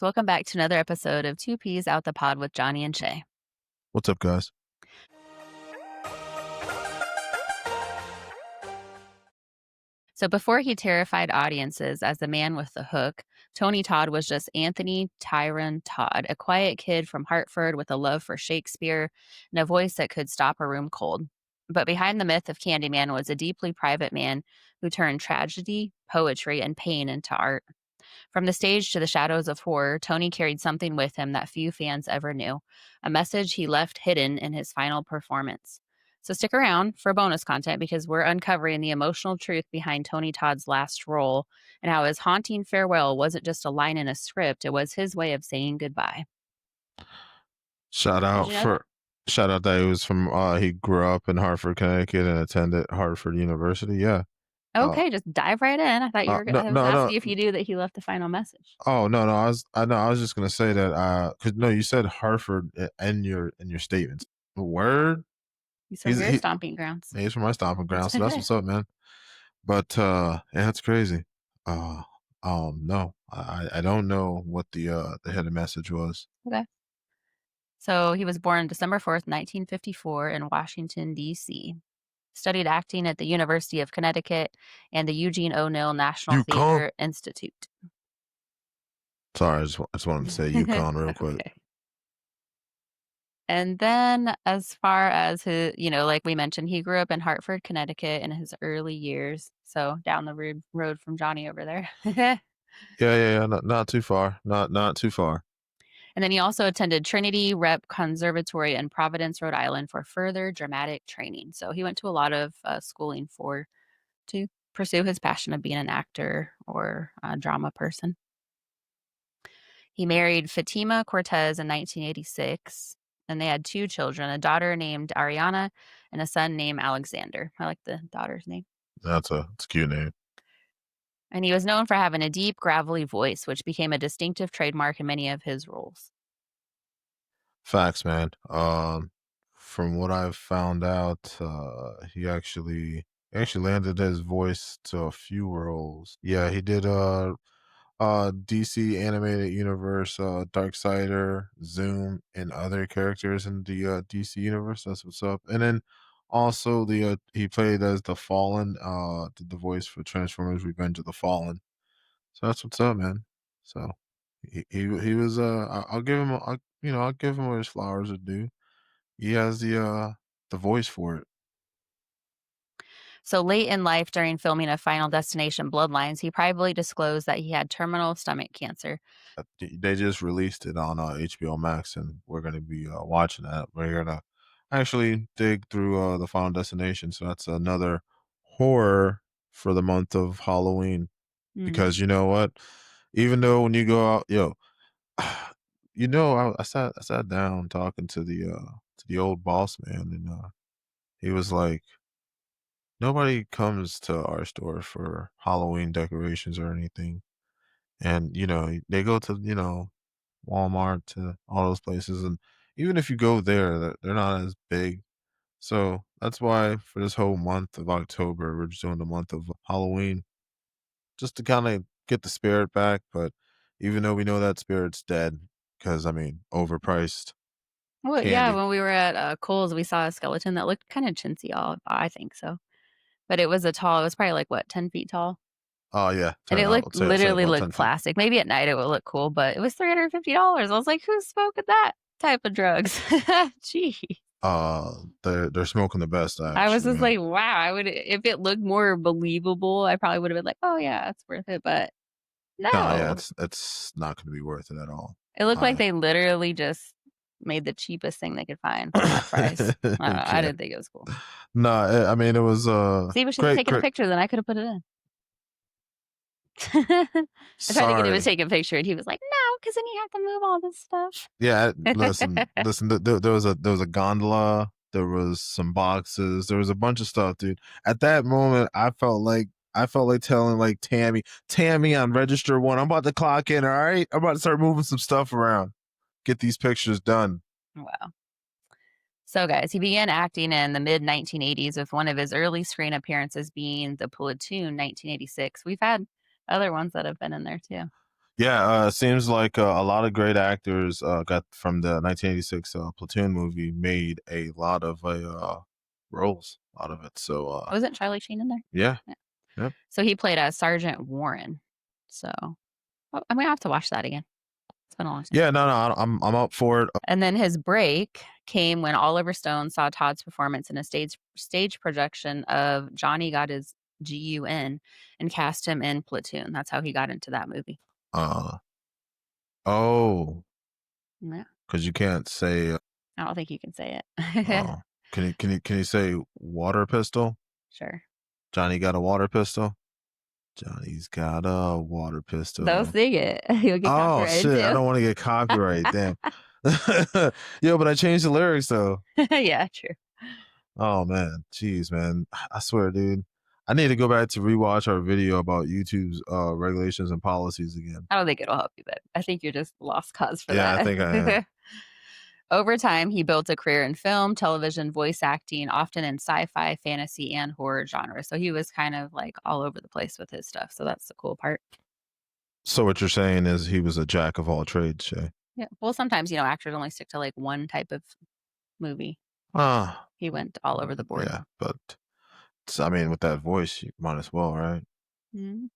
Welcome back to another episode of Two Peas Out the Pod with Johnny and Shay. What's up, guys? So before he terrified audiences as the man with the hook, Tony Todd was just Anthony Tyron Todd, a quiet kid from Hartford with a love for Shakespeare and a voice that could stop a room cold. But behind the myth of Candyman was a deeply private man who turned tragedy, poetry, and pain into art. From the stage to the shadows of horror, Tony carried something with him that few fans ever knew, a message he left hidden in his final performance. So stick around for bonus content because we're uncovering the emotional truth behind Tony Todd's last role and how his haunting farewell wasn't just a line in a script, it was his way of saying goodbye. Shout Did out you know for shout out that he was from he grew up in Hartford, Connecticut and attended Hartford University. Yeah. that? Uh, Okay, just dive right in. I thought you were no, I was no, no. asking if you knew that he left the final message. Oh, no, no. I was just gonna say that cuz no, you said Hartford in your statements. Word? He's from your He stomping grounds. he's from my stomping ground, so that's what's up, man. But yeah, that's crazy. Uh no. I don't know what the hidden message was. Okay. So he was born December 4th, 1954 in Washington, D.C. Studied acting at the University of Connecticut and the Eugene O'Neill National UConn. Theater Institute. Sorry, I just wanted to say UConn real quick. Okay. And then as far as his, like we mentioned, he grew up in Hartford, Connecticut in his early years. So down the road from Johnny over there. Yeah. Not too far. Not too far. And then he also attended Trinity Rep Conservatory in Providence, Rhode Island for further dramatic training. So he went to a lot of schooling to pursue his passion of being an actor or a drama person. He married Fatima Cortez in 1986, and they had two children, a daughter named Ariana and a son named Alexander. I like the daughter's name. It's a cute name. And he was known for having a deep, gravelly voice, which became a distinctive trademark in many of his roles. Facts, man. From what I've found out, he actually landed his voice to a few roles. Yeah, he did DC animated universe, Darksider, Zoom, and other characters in the DC universe. That's what's up. And then also he played as the Fallen, did the voice for Transformers: Revenge of the Fallen. So that's what's up, man. So he was I'll give him I'll give him what his flowers are due. He has the voice for it. So late in life, during filming of Final Destination Bloodlines, he privately disclosed that he had terminal stomach cancer. They just released it on HBO Max, and we're gonna be watching that. We're gonna actually dig through the Final Destination, so that's another horror for the month of Halloween. Because you know what, even though when you go out, I sat down talking to the old boss man, and he was like, nobody comes to our store for Halloween decorations or anything. And, they go to, Walmart, to all those places. And even if you go there, they're not as big. So that's why for this whole month of October, we're just doing the month of Halloween just to kind of get the spirit back. But even though we know that spirit's dead, because, overpriced Well, candy. yeah, when we were at Kohl's, we saw a skeleton that looked kind of chintzy. I think so. But it was it was probably like, 10 feet tall? Oh, yeah. And it looked Say literally about looked 10 feet. plastic. Maybe at night it would look cool, but it was $350. I was like, who's smoking that type of drugs? Gee. They're smoking the best, actually. I was just like, wow, I would, if it looked more believable, I probably would have been like, oh yeah, it's worth it. But no. Yeah, it's not going to be worth it at all. It looked like they literally just made the cheapest thing they could find for that price. I didn't think it was cool. No, it was See, we should have taken a picture, then I could have put it in. I tried to get him to take a picture, and he was like, no, because then you have to move all this stuff. Yeah, listen. There was a gondola. There was some boxes. There was a bunch of stuff, dude. At that moment, I felt like telling like Tammy on register 1, I'm about to clock in. All right, I'm about to start moving some stuff around. Get these pictures done. Wow. So, guys, he began acting in the mid-1980s with one of his early screen appearances being the Platoon 1986. We've had other ones that have been in there, too. Yeah, seems like a lot of great actors got from the 1986 Platoon movie made a lot of roles out of it. So Wasn't Charlie Sheen in there? yeah, Yeah. yeah, So he played, Sergeant Warren. So, I'm gonna have to watch that again. It's been a long time. yeah. No, no, I'm up for it. And then his break came when Oliver Stone saw Todd's performance in a stage projection of Johnny Got His GUN and cast him in Platoon. That's how he got into that movie. Uh, oh, Yeah, because you can't say. I don't think you can say it. Oh, can you say water pistol? Sure. Johnny got a water pistol. Johnny's got a water Don't pistol. sing it. You'll get Oh copyrighted shit! I too. don't want to get copyright. Damn. Yo, but I changed the lyrics though. Yeah, true. Oh man, jeez, man. I swear, dude. I need to go back to rewatch our video about YouTube's regulations and policies again. I don't think it'll help you, but I think you're just lost cause for Yeah, I think I am. that. Over time, he built a career in film, television, voice acting, often in sci-fi, fantasy, and horror genres. So he was kind of like all over the place with his stuff. So that's the cool part. So what you're saying is he was a jack of all trades, Shay. Yeah. Well, sometimes, actors only stick to like one type of movie. Ah, He went all over the board. yeah, but I mean, with that voice, you might as well, right? Mhm.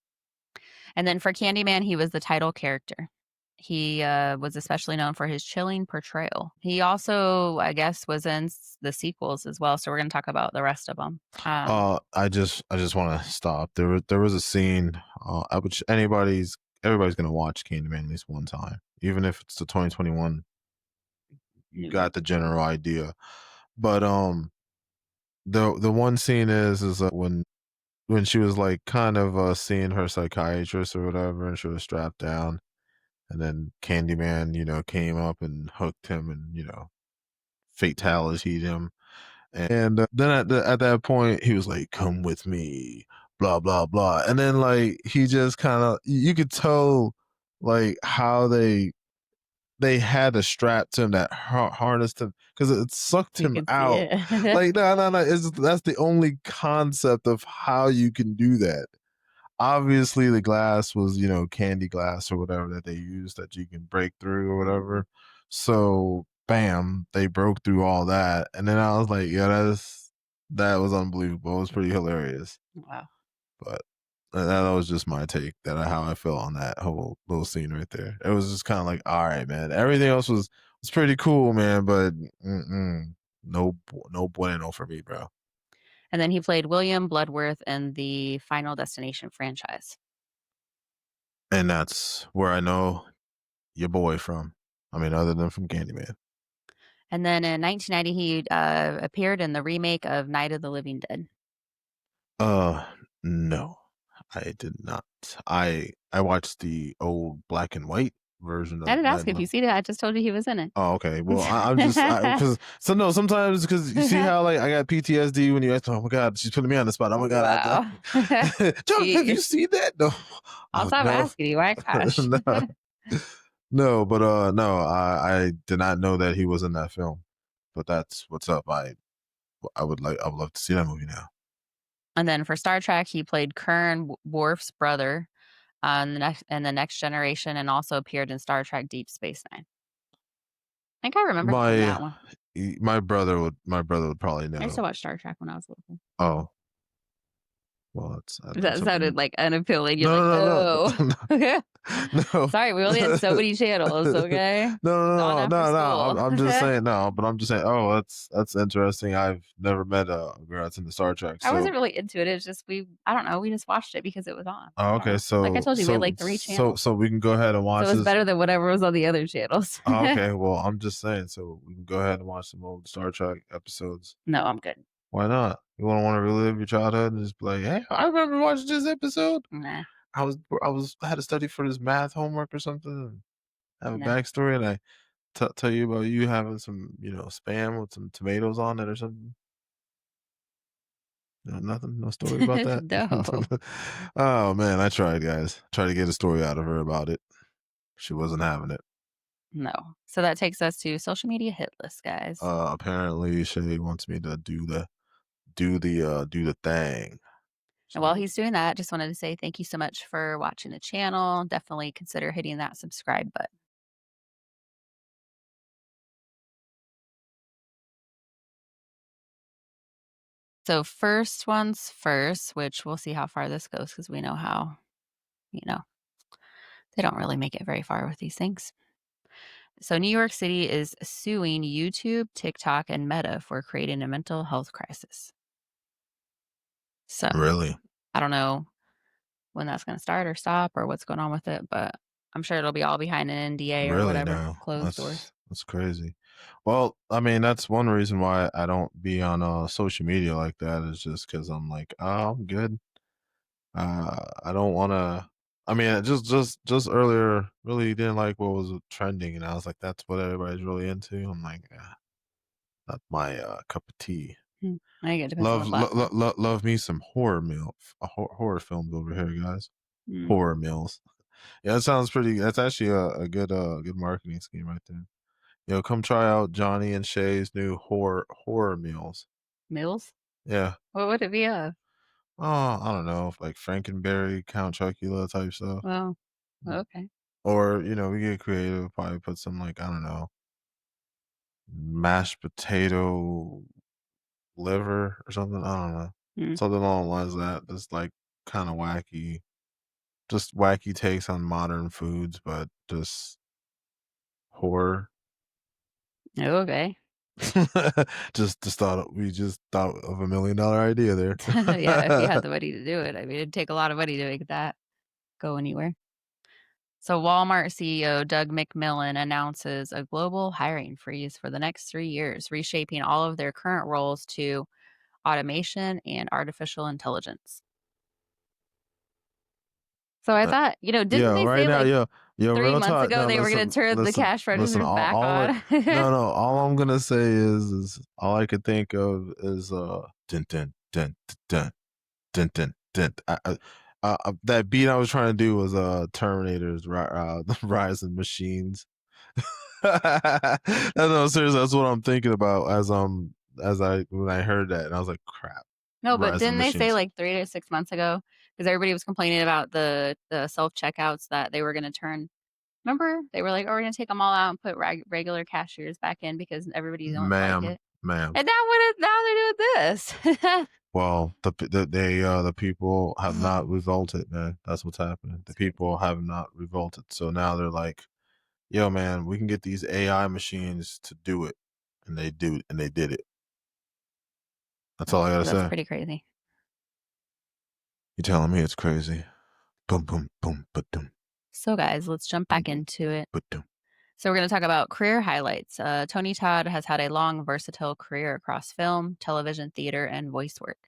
And then for Candyman, he was the title character. He was especially known for his chilling portrayal. He also, I guess, was in the sequels as well. So we're going to talk about the rest of them. I just want to stop. There was a scene. Which everybody's gonna watch Candyman at least one time, even if it's the 2021. You New one. got the general idea, but the one scene is when she was like kind of seeing her psychiatrist or whatever, and she was strapped down, and then Candyman, came up and hooked him, and fatality'd him. And then at that point, he was like, "Come with me," blah blah blah. And then like he just kind of you could tell like how they had a strap to him that harnessed him because it sucked You him can see out. it. Like no no no, that's the only concept of how you can do that. Obviously, the glass was candy glass or whatever that they used that you can break through or whatever. So bam, they broke through all that, and then I was like, yeah, that was unbelievable. It was pretty hilarious, Wow. but that was just my take how I felt on that whole little scene right there. It was just kind of like, all right, man. Everything else was pretty cool, man, but no bueno for me, bro. And then he played William Bloodworth in the Final Destination franchise. And that's where I know your boy from. I mean, other than from Candyman. And then in 1990, he appeared in the remake of Night of the Living Dead. Uh, no, I did not. I watched the old black and white version I of didn't Night ask of if the. you seen it. I just told you he was in it. Oh, okay. Well, I'm just because no. Sometimes because you see how like I got PTSD when you ask, oh my god, she's putting me on the spot. Oh my god, Wow. John, have you Gee. seen that? No, I'll oh stop no, asking you. My gosh. no, no. But no, I did not know that he was in that film. But that's what's up. I would love to see that movie now. And then for Star Trek, he played Kern Worf's brother on the Next Generation, and also appeared in Star Trek Deep Space Nine. I think I remember seeing My that one. my brother would probably I used to know. watch Star Trek when I was little. Oh, well, that's That sounded something. like unappealing. You're like, No, no, no, oh. no, no, Sorry, we only had so many channels. Okay, no, it's on no, no, after no, no. school. I'm just saying no, but I'm just saying. Oh, that's interesting. I've never met a girl that's into Star Trek. I So, wasn't really into it. It's just I don't know. We just watched it because it was on. oh, I don't okay. know. Like I So, told you, we had so, like three so, channels, so we can go ahead and so watch it was this. better than whatever was on the other channels. Oh, okay. Well, I'm just saying. So we can go ahead and watch some old Star Trek episodes. No, I'm good. Why not? You want to relive your childhood and just be like, hey, I remember watching this episode. Nah, I had to study for this math homework or something, and have a no. backstory, and I tell you about you having some, spam with some tomatoes on it or something. No, nothing, no story about that. No, Oh man, I tried, guys. Tried to get a story out of her about it. She wasn't having it. no. So that takes us to social media hit list, guys. Apparently, Shay wants me to do the thing. And while So he's doing that, just wanted to say thank you so much for watching the channel. Definitely consider hitting that subscribe button. So first one's first, which we'll see how far this goes because we know how, you know, they don't really make it very far with these things. So New York City is suing YouTube, TikTok, and Meta for creating a mental health crisis. So really, I don't know when that's going to start or stop or what's going on with it, but I'm sure it'll be all behind an NDA or really whatever, now closed doors. that's crazy. Well, I mean, that's one reason why I don't be on social media like that is just because I'm like, oh, I'm good. I don't want to. I mean, just earlier, really didn't like what was trending, and I was like, that's what everybody's really into. I'm like, not my cup of tea. Hmm. I think it depends on the platform. Love me some horror films over here, guys. Mm. Horror meals. Yeah, that sounds pretty. That's actually a good marketing scheme right there. Come try out Johnny and Shay's new horror meals. Meals? Yeah. What would it be of? Oh, I don't know, like Frankenberry, Count Chocula type stuff. Well, Mm. okay. Or, we get creative, probably put some like, I don't know, mashed potato liver or something. I don't know. Mm. Something along the lines of that. Just like kind of wacky. Just wacky takes on modern foods, but just horror. Okay. just thought of $1 million idea there. Yeah, if you had the money to do it. I mean, it'd take a lot of money to make that go anywhere. So Walmart CEO Doug McMillon announces a global hiring freeze for the next 3 years, reshaping all of their current roles to automation and artificial intelligence. So I Uh, thought, didn't yeah, they right say now, like yo, 3 real months talk. ago No, they were gonna turn the cash listen. registers back on? No, all I'm gonna say is all I could think of is dun dun dun dun dun dun dun. That beat I was trying to do was Terminator's the Rise of Machines. No, seriously, that's what I'm thinking about as I when I heard that, and I was like, crap, No, but Rise of didn't they say Machines. like 3 to 6 months ago? Because everybody was complaining about the self-checkouts that they were gonna turn. Remember? They were like, "Oh, we're gonna take them all out and put regular cashiers back in because everybody don't like Ma'am, it." ma'am. And now they're doing this. Well, the people have not revolted, man. That's what's happening. The It's crazy. people have not revolted. So now they're like, "Yo, man, we can get these AI machines to do it," and they did it. That's all I gotta That's say. pretty crazy. You telling me it's crazy? Boom, boom, boom, ba doom, So, guys, let's jump boom, back into it. ba doom. So, we're gonna talk about career highlights. Tony Todd has had a long, versatile career across film, television, theater, and voice work.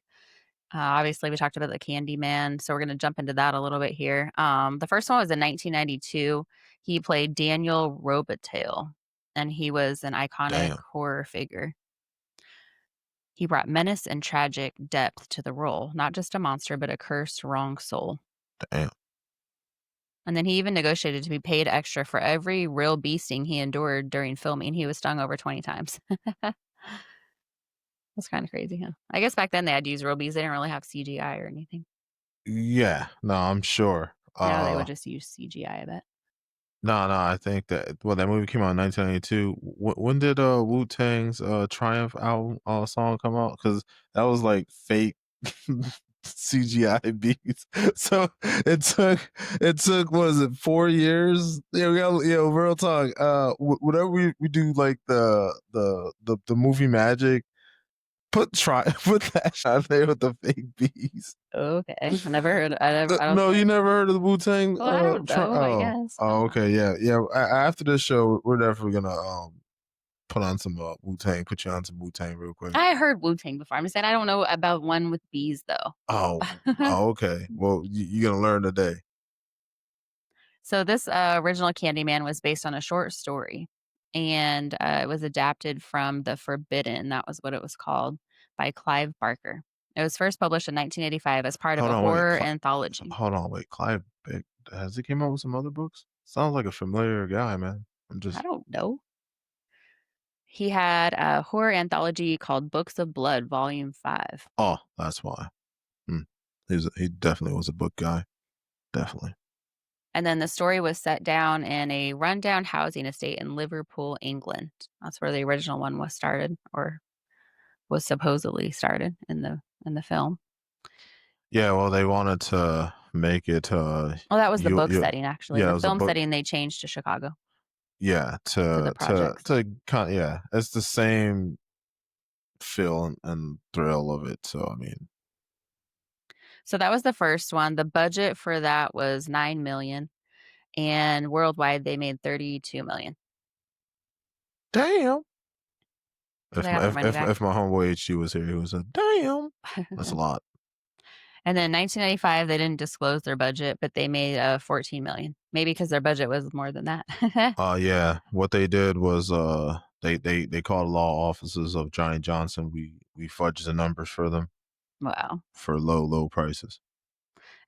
Obviously, we talked about the Candyman, so we're gonna jump into that a little bit here. The first one was in 1992. He played Daniel Robitaille, and he was an iconic Damn, horror figure. He brought menace and tragic depth to the role, not just a monster, but a cursed, wrong soul. damn. And then he even negotiated to be paid extra for every real beasting he endured during filming. He was stung over 20 times. That's kind of crazy, huh? I guess back then they had to use real bees. They didn't really have CGI or anything. Yeah, no, I'm sure. Now they would just use CGI, I bet. No, I think that movie came out in 1992. When did Wu Tang's Triumph album song come out? Because that was like fake CGI beats. So it took what is it 4 years? Yeah, we got real talk. Whenever we do like the movie magic, put that shot there with the fake bees. Okay. I never heard. I don't No, think. you never heard of the Wu Tang? Well, I don't know. I guess. I don't know. Okay, yeah. After this show, we're definitely gonna put on some Wu Tang. Put you on some Wu Tang real quick. I heard Wu Tang before. I'm just saying I don't know about one with bees Oh, though. okay. Well, you're gonna learn today. So this original Candyman was based on a short story, and it was adapted from The Forbidden. That was what it was called by Clive Barker. It was first published in 1985 as part of Hold a on, wait. horror anthology. Hold on, wait. Clive, has he came out with some other books? Sounds like a familiar guy, man. I'm I just. don't know. He had a horror anthology called Books of Blood, Volume 5. Oh, that's why. Hmm. He definitely was a book guy. Definitely. And then the story was set down in a rundown housing estate in Liverpool, England. That's where the original one was started, or was supposedly started in the film. Yeah, well, they wanted to make it, Oh, that was the book you setting, actually. yeah, it The was a film book. setting, they changed to Chicago Yeah, for the projects. yeah, it's the same feel and thrill of it, so, I mean, So that was the first one. The budget for that was 9,000,000, and worldwide, they made 32,000,000. damn! So they got their money back. If my homeboy HG was here, he would say, "Damn!" That's a lot. And then 1995, they didn't disclose their budget, but they made, 14,000,000. Maybe because their budget was more than that. Yeah, what they did was, they called law offices of Johnny Johnson. We fudged the numbers for them Wow. for low prices.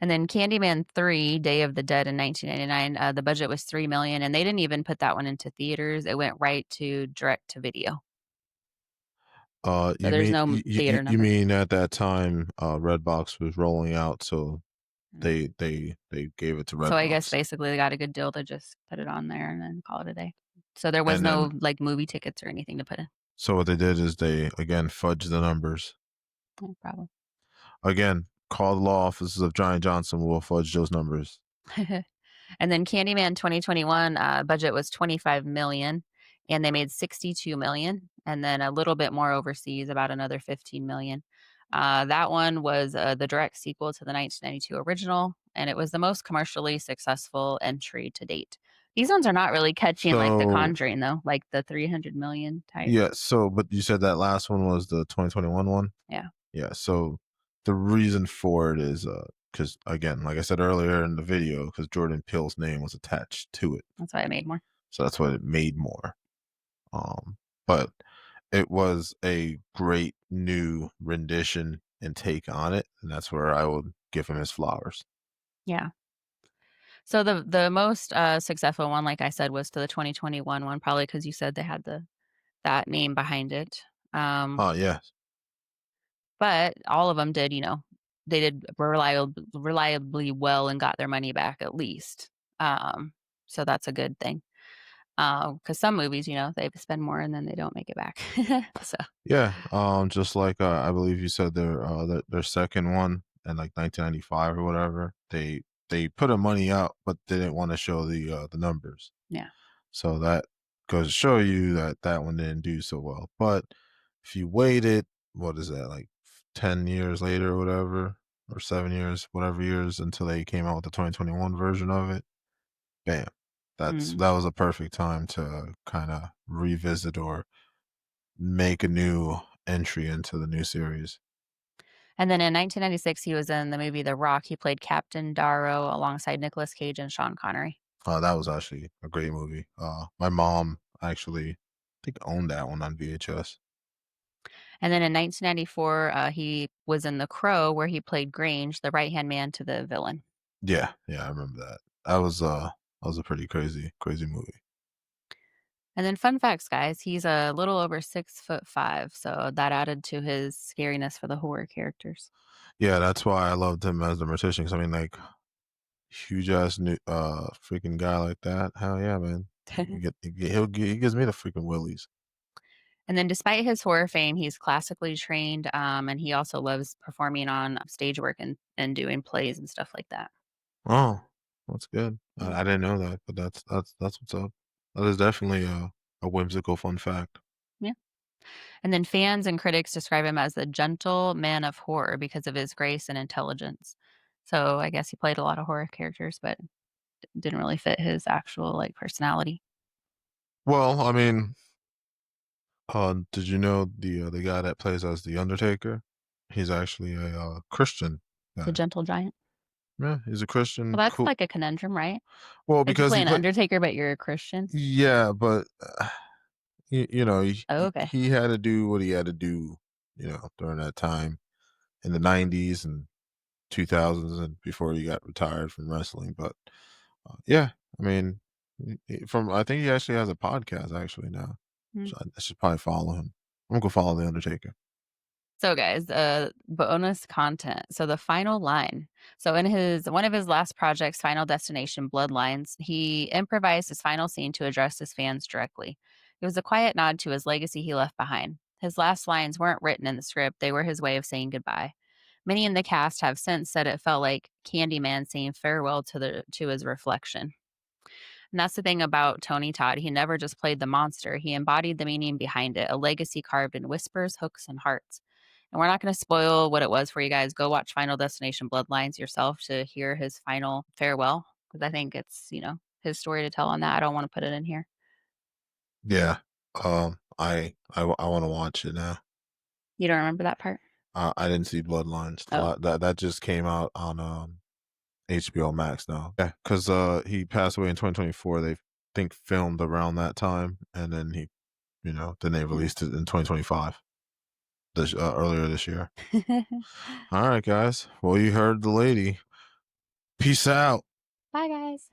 And then Candyman 3: Day of the Dead in 1999, the budget was 3,000,000, and they didn't even put that one into theaters. It went right to direct to video. So there's no theater You numbers. mean at that time, Redbox was rolling out, so Mm. they gave it to So I guess Redbox, basically they got a good deal to just put it on there and then call it a day. So there was and then no, like, movie tickets or anything to put in. so what they did is they again fudged the numbers. No problem. Again, call the law offices of Johnny Johnson. We'll fudge those numbers. And then Candyman 2021, budget was 25,000,000, and they made 62,000,000, and then a little bit more overseas, about another 15,000,000. That one was, the direct sequel to the 1992 original, and it was the most commercially successful entry to date. These ones are not really catching like The So Conjuring, though, like the 300,000,000 type. yeah, so but you said that last one was the 2021 one? Yeah, Yeah, so the reason for it is, because again, like I said earlier in the video, because Jordan Peele's name was attached to it, that's why I made more. so that's what it made more. But it was a great new rendition and take on it, and that's where I would give him his flowers. Yeah. So the most, successful one, like I said, was to the 2021 one, probably because you said they had that name behind it. Oh, yes. But all of them did, they did reliably well and got their money back at least. So that's a good thing. Because some movies, they spend more and then they don't make it back. So, Yeah, just like, I believe you said their second one in, like, 1995 or whatever, they put a money out, but didn't wanna show the numbers. yeah. So that goes to show you that that one didn't do so well. But if you waited, what is that, like 10 years later or whatever, or 7 years, whatever years until they came out with the 2021 version of it, bam. Mm. That was a perfect time to kind of revisit or make a new entry into the new series. And then in 1996, he was in the movie The Rock. He played Captain Darrow alongside Nicolas Cage and Sean Connery. That was actually a great movie. My mom actually, I think, owned that one on VHS. And then in 1994, he was in The Crow, where he played Grange, the right hand man to the villain. Yeah, yeah, I remember that. That was a pretty crazy movie. And then fun facts, guys, he's a little over 6'5", so that added to his scariness for the horror characters. Yeah, that's why I loved him as the mortician. 'Cause I mean, like, huge ass new freaking guy like that. Hell yeah, man. He gives me the freaking willies. And then despite his horror fame, he's classically trained, and he also loves performing on stage work and doing plays and stuff like that. Oh, that's good. Yeah. I didn't know that, but that's what's up. That is definitely a whimsical fun fact. Yeah. And then fans and critics describe him as the gentle man of horror because of his grace and intelligence. So I guess he played a lot of horror characters, but didn't really fit his actual like personality. Well, I mean, did you know the guy that plays as the Undertaker? He's actually a Christian The guy. gentle giant. Yeah, he's a Well, Christian. that's Cool. like a conundrum, right? Well, Like you because play he an played. Undertaker, but you're a Christian. Yeah, but you know, Oh, okay. he had to do what he had to do, during that time in the '90s and 2000s, and before he got retired from wrestling. But yeah, I mean, from I think he actually has a podcast actually now, Hmm. so I should probably follow him. I'm gonna go follow the Undertaker. So guys, bonus content. So the final line. So in his one of his last projects, Final Destination Bloodlines, he improvised his final scene to address his fans directly. It was a quiet nod to his legacy he left behind. His last lines weren't written in the script, they were his way of saying goodbye. Many in the cast have since said it felt like Candyman saying farewell to his reflection. And that's the thing about Tony Todd. He never just played the monster. He embodied the meaning behind it, a legacy carved in whispers, hooks, and hearts. And we're not going to spoil what it was for you guys. Go watch Final Destination Bloodlines yourself to hear his final farewell because I think it's, his story to tell on that. I don't want to put it in here. Yeah. I want to watch it now. You don't remember that part? I didn't see Bloodlines. Oh. That just came out on HBO Max now. Yeah, because he passed away in 2024. They think filmed around that time, and then then they Yeah. released it in 2025, earlier this year. All right, guys. Well, you heard the lady. Peace out. Bye, guys.